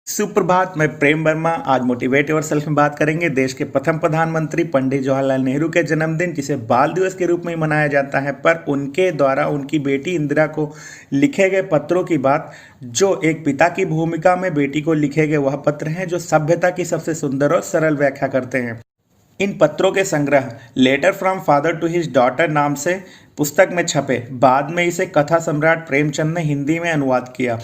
सुप्रभात। मैं प्रेम वर्मा। आज मोटिवेट योरसेल्फ में बात करेंगे देश के प्रथम प्रधानमंत्री पंडित जवाहरलाल नेहरू के जन्मदिन, जिसे बाल दिवस के रूप में मनाया जाता है, पर उनके द्वारा उनकी बेटी इंदिरा को लिखे गए पत्रों की बात, जो एक पिता की भूमिका में बेटी को लिखे गए वह पत्र हैं जो सभ्यता की सबसे सुंदर और सरल व्याख्या करते हैं। इन पत्रों के संग्रह letter from father to his daughter नाम से पुस्तक में छपे। बाद में इसे कथा सम्राट प्रेमचंद ने हिंदी में अनुवाद किया।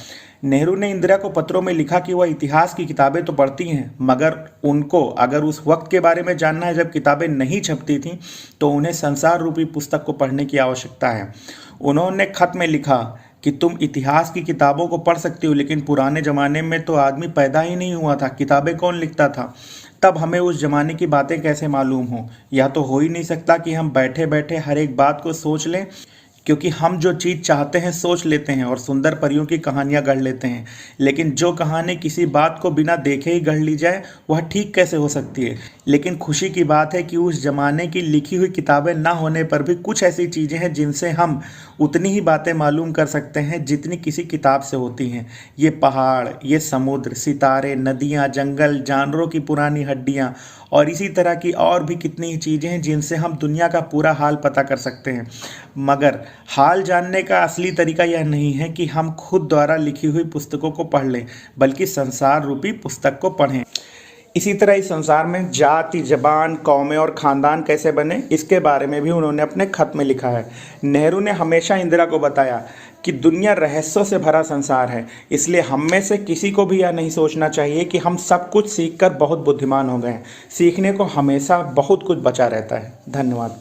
नेहरू ने इंदिरा को पत्रों में लिखा कि वह इतिहास की किताबें तो पढ़ती हैं, मगर उनको अगर उस वक्त के बारे में जानना है जब किताबें नहीं छपती थीं, तो उन्हें संसार रूपी पुस्तक को पढ़ने की आवश्यकता है। उन्होंने खत में लिखा कि तुम इतिहास की किताबों को पढ़ सकती हो, लेकिन पुराने ज़माने में तो आदमी पैदा ही नहीं हुआ था, किताबें कौन लिखता था? तब हमें उस ज़माने की बातें कैसे मालूम हो? यह तो हो ही नहीं सकता कि हम बैठे बैठे हर एक बात को सोच लें, क्योंकि हम जो चीज़ चाहते हैं सोच लेते हैं और सुंदर परियों की कहानियाँ गढ़ लेते हैं, लेकिन जो कहानी किसी बात को बिना देखे ही गढ़ ली जाए वह ठीक कैसे हो सकती है? लेकिन खुशी की बात है कि उस ज़माने की लिखी हुई किताबें ना होने पर भी कुछ ऐसी चीज़ें हैं जिनसे हम उतनी ही बातें मालूम कर सकते हैं जितनी किसी किताब से होती हैं। ये पहाड़, ये समुद्र, सितारे, नदियाँ, जंगल, जानवरों की पुरानी हड्डियाँ और इसी तरह की और भी कितनी ही चीज़ें हैं जिनसे हम दुनिया का पूरा हाल पता कर सकते हैं। मगर हाल जानने का असली तरीका यह नहीं है कि हम खुद द्वारा लिखी हुई पुस्तकों को पढ़ लें, बल्कि संसार रूपी पुस्तक को पढ़ें। इसी तरह इस संसार में जाति, जबान, कौमें और ख़ानदान कैसे बने, इसके बारे में भी उन्होंने अपने खत में लिखा है। नेहरू ने हमेशा इंदिरा को बताया कि दुनिया रहस्यों से भरा संसार है, इसलिए हम में से किसी को भी यह नहीं सोचना चाहिए कि हम सब कुछ सीखकर बहुत बुद्धिमान हो गए हैं। सीखने को हमेशा बहुत कुछ बचा रहता है। धन्यवाद।